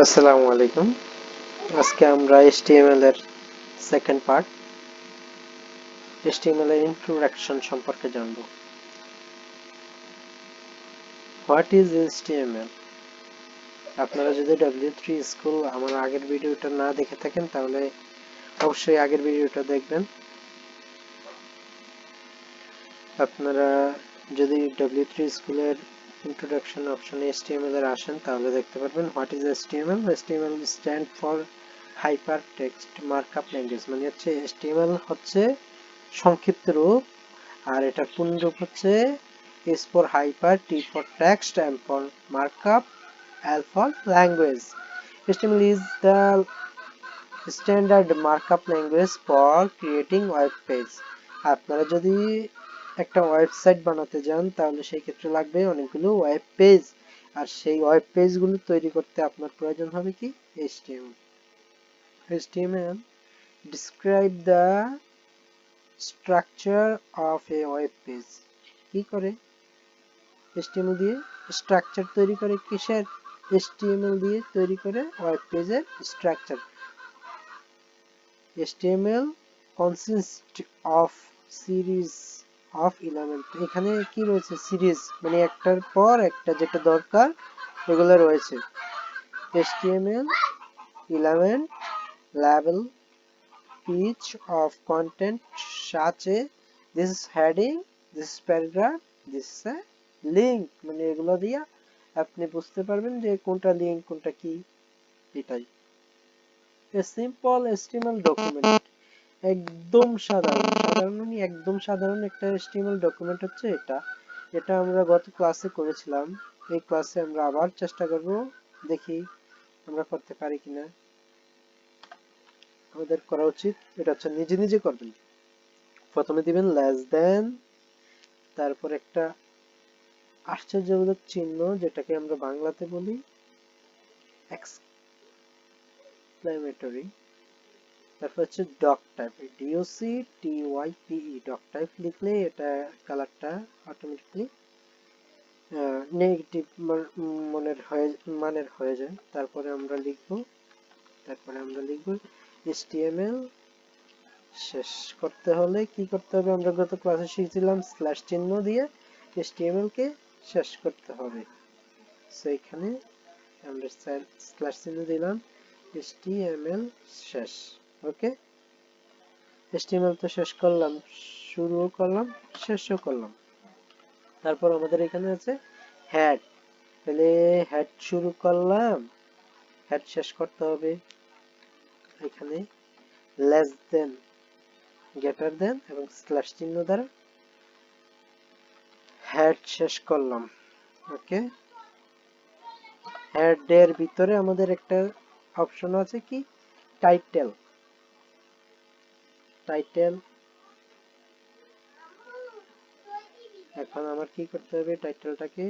আসসালামু আলাইকুম। আজকে আমরা HTML এর সেকেন্ড পার্ট HTML এর ইন্ট্রোডাকশন সম্পর্কে জানব। What is HTML? আপনারা যদি W3 স্কুল আমার আগের ভিডিওটা না দেখে থাকেন তাহলে অবশ্যই আগের ভিডিওটা দেখবেন। আপনারা যদি W3 স্কুলের ইন্ট্রোডাকশন অপশনে HTML এর আসেন তাহলে দেখতে পারবেন what is HTML? HTML stand for hyper text markup language, মানে হচ্ছে HTML হচ্ছে সংক্ষিপ্ত রূপ, আর এটার পূর্ণ রূপ হচ্ছে S for hyper, T for text, M for markup, L for language. HTML is the standard markup language for creating web page. আপনারা যদি একটা ওয়েবসাইট বানাতে যান তাহলে সেই ক্ষেত্রে লাগবে অনেকগুলো ওয়েব পেজ, আর সেই ওয়েব পেজগুলো তৈরি করতে আপনার প্রয়োজন হবে কি HTML. HTML describe the structure of a web page. কি করে? HTML দিয়ে স্ট্রাকচার তৈরি করে। কিসের? HTML দিয়ে তৈরি করে ওয়েব পেজের structure. HTML consists of series of element. এখানে কি রয়েছে? সিরিজ, মানে একটার পর একটা যেটা দরকার এগুলো রয়েছে। HTML element label each of content such as this is heading, this is paragraph, this is a link, মানে এগুলো দিয়া আপনি বুঝতে পারবেন যে কোনটা লিংক কোনটা কি। এটাই a simple HTML document, একদম সাধারণ একটা HTML ডকুমেন্ট হচ্ছে এটা। এটা আমরা গত ক্লাসে করেছিলাম, এই ক্লাসে আমরা আবার চেষ্টা করব, দেখি আমরা করতে পারি কিনা। আমাদের করা উচিত এটা হচ্ছে নিজে নিজে করবেন। প্রথমে দিবেন লেস দেন, তারপর একটা আশ্চর্যবোধক চিহ্ন যেটাকে আমরা বাংলাতে বলি এক্সক্লেমেটরি, তারপর হচ্ছে doctype, DOCTYPE, doctype লিখলে এটা কালারটা অটোমেটিকলি নেগেটিভ মানের হয়ে যায়। তারপরে আমরা লিখব HTML। শেষ করতে হলে কি করতে হবে? আমরা গত ক্লাসে শিখেছিলাম স্ল্যাশ চিহ্ন দিয়ে HTML কে শেষ করতে হবে। সো এখানে আমরা স্ল্যাশ চিহ্ন দিলাম, HTML শেষ। ওকে, HTML তো শেষ করলাম, শুরুও করলাম, শেষও করলাম। তারপর আমাদের এখানে আছে হেড, তাহলে হেড শুরু করলাম, হেড শেষ করতে হবে। এখানে লেস দেন, গ্রেটার দেন এবং স্ল্যাশ চিহ্ন দ্বারা হেড শেষ করলাম। ওকে, হেডের ভিতরে আমাদের একটা অপশন আছে কি টাইটেল। এখন আমার কি করতে হবে? টাইটেলটাকে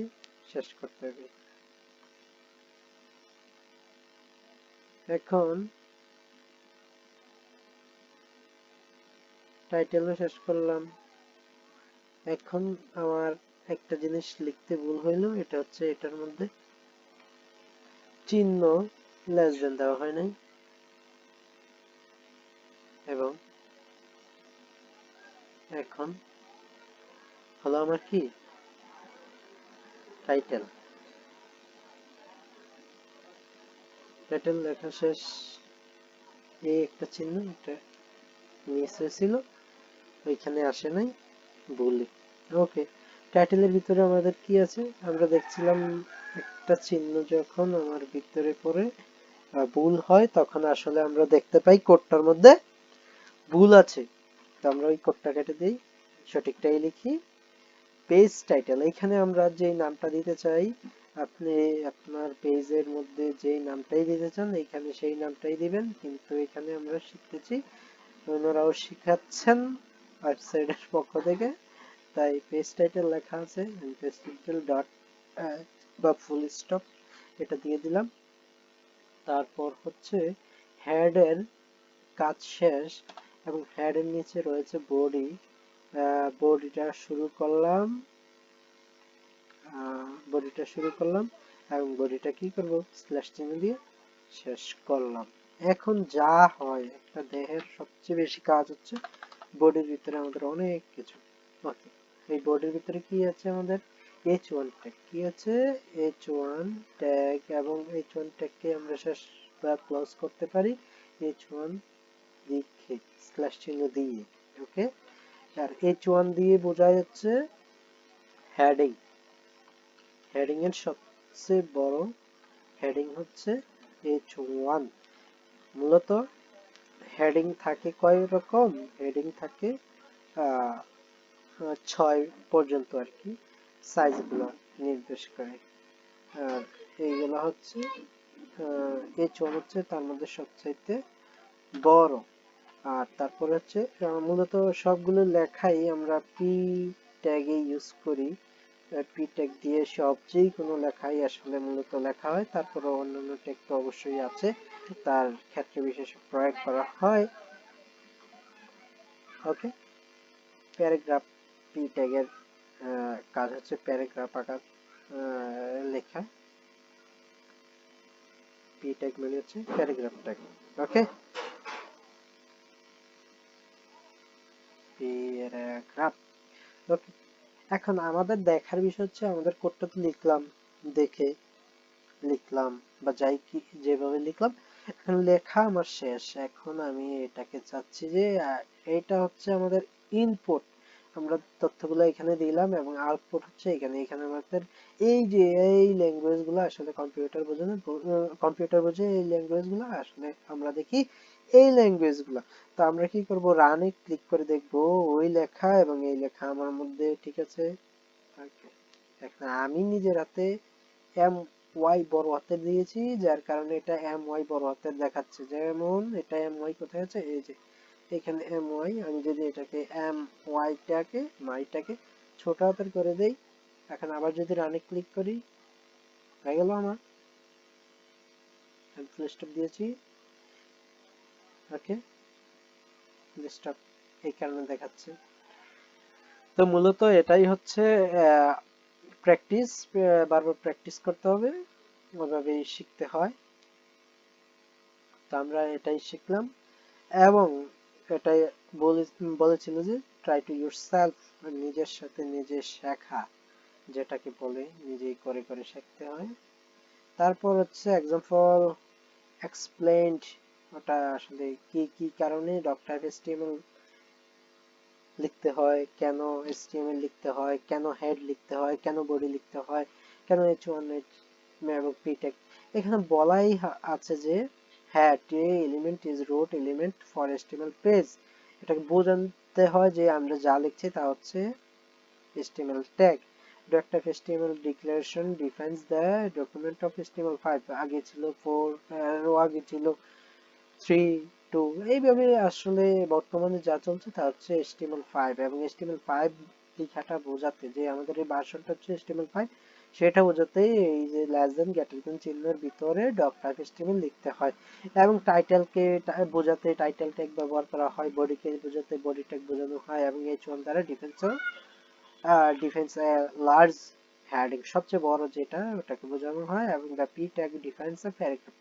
শেষ করতে হবে। এখন টাইটেলও শেষ করলাম। এখন আমার একটা জিনিস লিখতে ভুল হইলো, এটা হচ্ছে এটার মধ্যে চিহ্ন লেস দেন দেওয়া হয় নাই, এবং এখন হলো আমার কি টাইটেল লেখা শেষ। এই একটা চিহ্ন এটা মিস হয়েছিল, ওইখানে আসে নাই, ভুল। ওকে, টাইটেলের ভিতরে আমাদের কি আছে? আমরা দেখছিলাম একটা চিহ্ন যখন আমার ভিতরে পড়ে ভুল হয় তখন আসলে আমরা দেখতে পাই কোডটার মধ্যে ভুল আছে। তো আমরা ওই কোডটা কেটে দিই, সঠিকটাই লিখি। পেজ টাইটেল, এখানে আমরা যেই নামটা দিতে চাই, আপনি আপনার পেজের মধ্যে যেই নামটাই দিতে চান এখানে সেই নামটাই দিবেন। কিন্তু এখানে আমরা শিখতেছি, ওনারাও শিখাচ্ছেন ওয়েবসাইটের পক্ষ থেকে, তাই পেজ টাইটেল লেখা আছে, পেজ টাইটেল ডট বা ফুল স্টপ এটা দিয়ে দিলাম। তারপর হচ্ছে হেডের কাজ শেষ এবং হেডের নিচে রয়েছে বডি। বডিটা শুরু করলাম এবং বডিটা কি করব? স্ল্যাশ চিহ্ন দিয়ে শেষ করলাম। এখন যা হয়, একটা দেহের সবচেয়ে বেশি কাজ হচ্ছে বডির ভিতরে আমাদের অনেক কিছু। ওকে, এই বডির ভিতরে কি আছে আমাদের? H1 tag. কি আছে? H1 tag. এবং H1 ট্যাগকে আমরা শেষ বা ক্লোজ করতে পারি H1 লিখে স্ল্যাশ চিহ্ন দিয়ে। ওকে, আর H1 দিয়ে বোঝায় হচ্ছে হেডিং। হেডিং এর সবচেয়ে বড় হেডিং হচ্ছে H1। মূলত হেডিং থাকে কয় রকম? হেডিং থাকে 6 পর্যন্ত আর কি, সাইজগুলো নির্দেশ করে। আর এইগুলো হচ্ছে H1 হচ্ছে তার মধ্যে সবচাইতে বড়। আর তারপর হচ্ছে মূলত সবগুলো লেখাই আমরা পি ট্যাগে ইউজ করি। পি ট্যাগ দিয়ে যে কোনো লেখাই আসলে মূলত লেখা হয়। তারপরে অন্যান্য ট্যাগ তো অবশ্যই আছে, তার ক্ষেত্রে বিশেষে প্রয়োগ করা হয়। ওকে, প্যারাগ্রাফ পি ট্যাগের কাজ হচ্ছে প্যারাগ্রাফ আকার লেখা। পি ট্যাগ মানে হচ্ছে প্যারাগ্রাফ ট্যাগ। ওকে, প্যারাগ্রাফ। ওকে, এখন আমাদের দেখার বিষয় হচ্ছে আমাদের কোডটা তো লিখলাম, দেখে লিখলাম বা যাই কি যেভাবে লিখলাম, এখন লেখা আমার শেষ। এখন আমি এটাকে চাচ্ছি যে এটা হচ্ছে আমাদের ইনপুট, আমরা তথ্যগুলো এখানে দিলাম এবং আউটপুট হচ্ছে এখানে। এখানে আমাদের এই যে এই ল্যাঙ্গুয়েজ গুলো আসলে কম্পিউটার বোঝে না, কম্পিউটার বোঝে এই ল্যাঙ্গুয়েজ গুলো, আসলে আমরা দেখি এই ল্যাঙ্গুয়েজ গুলা। তো আমরা কি করব? রানে ক্লিক করে দেখব ওই লেখা এবং এই লেখা আমার মধ্যে ঠিক আছে। এখন আমি নিজের হাতে এম ওয়াই বড় হাতের দিয়েছি, যার কারণে এটা এম ওয়াই বড় হাতের দেখাচ্ছে। যেমন এটা এম ওয়াই কোথায় আছে? এই যে এখানে এম ওয়াই। আমি যদি এটাকে এম ওয়াইটাকে মাইটাকে ছোট হাতের করে দেই, এখন আবার যদি রানে ক্লিক করি, হয়ে গেল আমার ফুল স্টপ দিয়েছি। ওকে, ফুল স্টপ এই কারণে দেখাচ্ছে। তো মূলত এটাই হচ্ছে প্র্যাকটিস, বারবার প্র্যাকটিস করতে হবে, ওইভাবেই শিখতে হয়। তো আমরা এটাই শিখলাম এবং এটাই বলেছিল যে ট্রাই টু ইউরসেলফ, নিজের সাথে নিজে শেখা, যেটাকে বলে নিজেই করে করে শিখতে হয়। তারপর হচ্ছে এক্সাম্পল এক্সপ্লেইনড, ওটা আসলে কি কি কারণে ডক্টর এসটিএমএল লিখতে হয়, কেন এসটিএমএল লিখতে হয়, কেন হেড লিখতে হয়, কেন বডি লিখতে হয়, কেন H1 এবং পিটেক। এখানে বলাই আছে যে হ্যাঁ, the element is root element for HTML page. এটাকে বোঝাতে হয় যে আমরা যা লিখছি তা হচ্ছে HTML tag. Dot of HTML declaration defines the document of HTML5। আগে ছিল 4, আগে ছিল 3, 2, এইভাবে আসলে বর্তমানে যা চলছে তা হচ্ছে HTML5। এবং HTML5 লেখাটা বোঝাতে যে আমাদের এই ভার্সনটা হচ্ছে HTML5, সেটা বোঝাতে এই যে লেস দেন গ্রেটার দেন চিহ্নের ভিতরে ডট টাইপ HTML লিখতে হয়। এবং টাইটেলকে বোঝাতে টাইটেল ট্যাগ ব্যবহার করা হয়, বডিকে বোঝাতে বডি ট্যাগ বোঝানো হয়, এবং H1 দ্বারা ডিফেন্স লার্জ হেডিং সবচেয়ে বড় যেটা ওটাকে বোঝানো হয়, এবং the P tag defines a paragraph.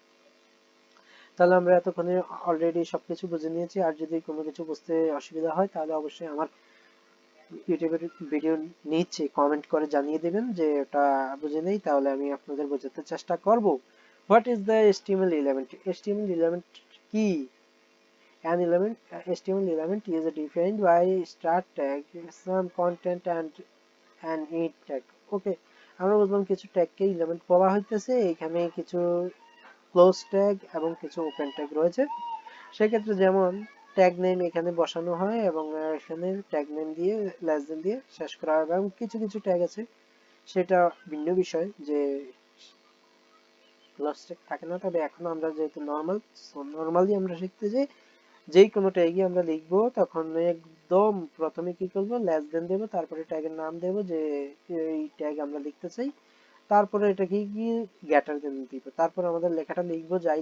তাহলে আমরা এতক্ষণে অলরেডি সবকিছু বুঝে নিয়েছি। আর যদি কোনো কিছু বুঝতে অসুবিধা হয় তাহলে অবশ্যই আমার ইউটিউবের ভিডিও নিচে কমেন্ট করে জানিয়ে দেবেন যে ওটা বুঝে নেই, তাহলে আমি আপনাদের বোঝাতে চেষ্টা করব। What is the HTML element? HTML element কি? An element, HTML element is defined by start tag, some content and an int tag. ওকে, আমরা বুঝলাম কিছু ট্যাগকে এলিমেন্ট বলা হইতেছে, এখানে কিছু ক্লোজ ট্যাগ এবং কিছু ওপেন ট্যাগ রয়েছে। সেক্ষেত্রে যেমন ট্যাগ নেম এখানে বসানো হয় এবং এখানে ট্যাগ নেম দিয়ে লেস দেন দিয়ে শেষ করা হয়। এবং কিছু কিছু ট্যাগ আছে সেটা ভিন্ন বিষয়, যে ক্লোজ ট্যাগ থাকে না। তবে এখন আমরা যেহেতু নর্মালি আমরা শিখতে যাই, যেই কোনো ট্যাগই আমরা লিখবো তখন একদম প্রথমে কি করবো? লেস দেন দেবো, তারপরে ট্যাগের নাম দেবো যে এই ট্যাগ আমরা লিখতে চাই, তারপরে এটাকে কি গ্রেটার দেন দিব, তারপর আমাদের লেখাটা লিখবো যাই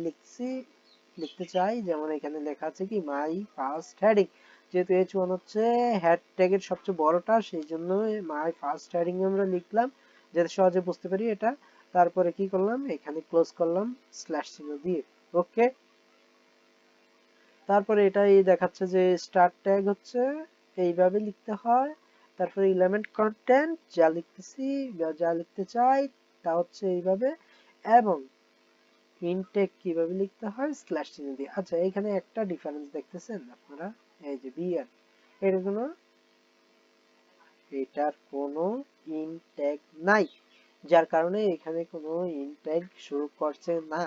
লিখতে চাই। যেমন এখানে লেখা আছে কি মাই ফার্স্ট হেডিং, যেহেতু H1 হচ্ছে হেড ট্যাগের সবচেয়ে বড়টা, সেই জন্য মাই ফার্স্ট হেডিং আমরা লিখলাম যাতে সহজে বুঝতে পারি এটা। তারপরে কি করলাম? এখানে ক্লোজ করলাম স্ল্যাশ চিহ্ন দিয়ে। ওকে, তারপরে এটাই দেখাচ্ছে যে স্টার্ট ট্যাগ হচ্ছে এইভাবে লিখতে হয়, তারপরে এলিমেন্ট কন্টেন্ট যা লিখতেছি বা যা লিখতে চাই তা হচ্ছে এইভাবে, এবং ইনটেক কিভাবে লিখতে হয় স্ল্যাশ চিহ্ন দিয়ে। আচ্ছা, এখানে একটা ডিফারেন্স দেখতেছেন আপনারা, এই যে বিআর, এর কোনো, এটার কোনো ইনটেক নাই, যার কারণে এখানে কোনো ইনটেক শুরু করছে না।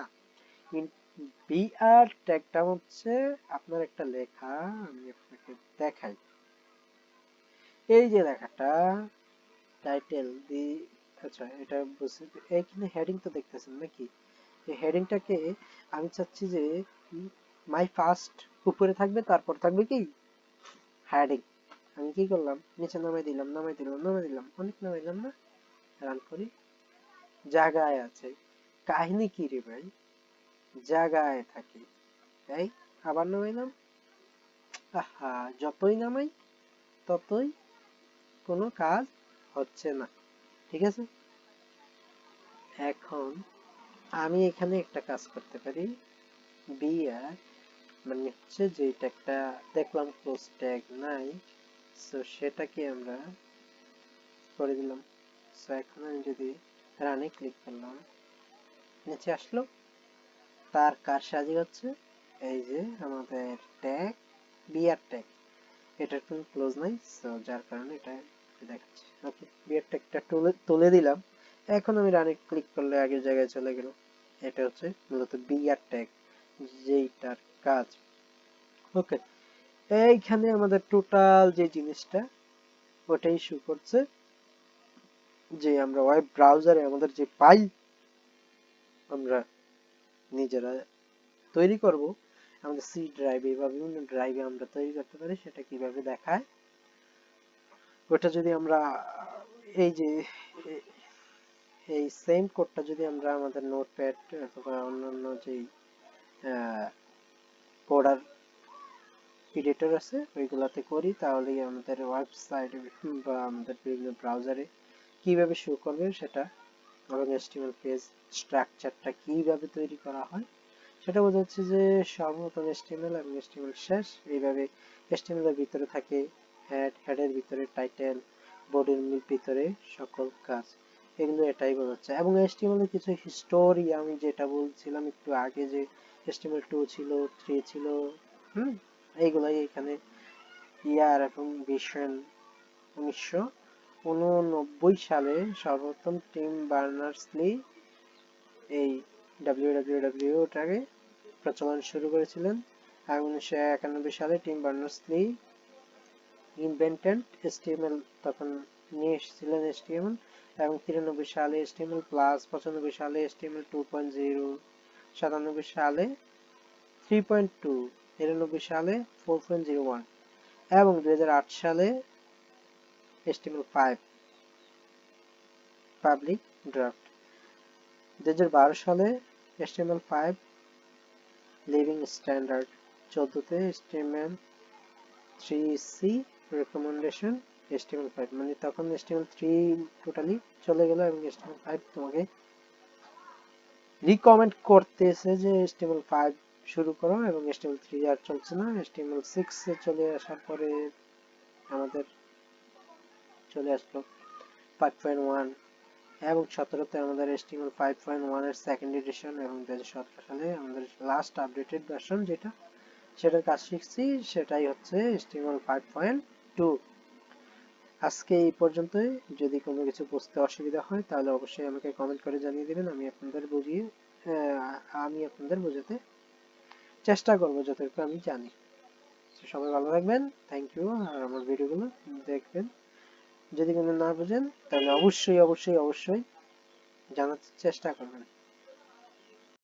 বিআর ট্যাগটা হচ্ছে আপনার একটা লেখা, আমি আপনাকে দেখাই, এই যে লেখাটা টাইটেল দি, আচ্ছা এটা বুঝতে, এইখানে হেডিং তো দেখতেছেন নাকি, এই হেডিংটাকে আমি চাচ্ছি যে মাই ফার্স্ট উপরে থাকবে, তারপর থাকবে কি হেডিং। আমি কি করলাম, নিচে নামাই দিলাম, নামাই দিলাম, নামাই দিলাম, অনেক নামাইলাম না, রান করি, জায়গায় আছে, কাহিনী কি রে ভাই, জায়গায় থাকে, তাই আবার নামাইলাম, আহা, যতই নামাই ততই কোনো কাজ হচ্ছে না, ঠিক আছে। এখন আমি এখানে একটা কাজ করতে পারি, বিআর মানে হচ্ছে যে ট্যাগটা দেখলাম ক্লোজ ট্যাগ নাই, সো সেটাকে আমরা করে দিলাম। সো এখন আমি যদি রানে ক্লিক করলাম, নিচে আসলো, তার কার সাজি হচ্ছে, এই যে আমাদের ট্যাগ বিআর ট্যাগ, এটার কোনো ক্লোজ নাই, সো যার কারণে এটা দেখাচ্ছে। ওকে, বিআর ট্যাগটা তুলে দিলাম, এখন আমি রানে ক্লিক করলে আগের জায়গায় চলে গেল। এটা হচ্ছে মূলত বিআর ট্যাগ, যেইটার কাজ। ওকে, এইখানে আমাদের টোটাল যে জিনিসটা ওটাই শো করছে, যে আমরা ওয়েব ব্রাউজারে আমাদের যে ফাইল আমরা নিজেরা তৈরি করব, আমাদের সি ড্রাইভে বা বিভিন্ন ড্রাইভে আমরা তৈরি করতে পারি, সেটা কিভাবে দেখায়, ওটা যদি আমরা এই যে এই সেম কোডটা যদি আমরা আমাদের নোটপ্যাড অথবা অন্যান্য যেই কোডার এডিটর আছে ওইগুলাতে করি, তাহলেই আমাদের ওয়েবসাইট বা আমাদের বিভিন্ন ব্রাউজারে কিভাবে শো করবে সেটা, এবং HTML পেজ স্ট্রাকচারটা কিভাবে তৈরি করা হয় সেটা বোঝা যাচ্ছে। যে সর্বপ্রথম HTML এবং HTML শেষ, এইভাবে HTML এর ভিতরে থাকে হেডের ভিতরে টাইটেল, বডির ভিতরে সকল কাজ, এগুলো এটাই বোঝাচ্ছে। এবং HTML এর কিছু হিস্টোরি, আমি যেটা বলছিলাম একটু আগে, যে HTML2 ছিল, 3 ছিল, এইগুলাই এখানে ইয়ার এবং ভিশন 1989 সালে সর্বপ্রথম টিম বার্নার্স-লি এই wwwটাকে প্রচলন শুরু করেছিলেন, আর 1991 সালে টিম বার্নার্স-লি ইনভেন্টেড HTML, তখন নিয়ে এসেছিলেন HTML, এবং 93 সালে HTML প্লাস, 95 সালে HTML 2.0, 97 সালে 3.2, 99 সালে 4.01 এবং 2008 সালে HTML5 পাবলিক ড্রাফট। 2012 সালে HTML5 living standard, 14তে HTML3C recommendation, HTML5 মানে তখন HTML3 টোটালি চলে গেল, এবং HTML5 তোমাকে রিকমেন্ড করতেছে যে HTML5 শুরু করো, এবং HTML3 আর চলছে না, HTML6 এ চলে আসার পরে আমাদের চলে আসলো 5.1, এবং 17তে আমাদের HTML 5.1 এর সেকেন্ড এডিশন, এবং 2017 সালে আমাদের লাস্ট আপডেটেড ভার্সন যেটা, সেটার কাজ শিখছি, সেটাই হচ্ছে HTML 5.2। আজকে এই পর্যন্তই, যদি কোনো কিছু বুঝতে অসুবিধা হয় তাহলে অবশ্যই আমাকে কমেন্ট করে জানিয়ে দেবেন, আমি আপনাদের বোঝাতে চেষ্টা করব যতটুকু আমি জানি। সবাই ভালো থাকবেন, থ্যাংক ইউ, আর আমার ভিডিওগুলো দেখবেন। যদি কোনো না বুঝেন তাহলে অবশ্যই অবশ্যই অবশ্যই জানার চেষ্টা করবেন।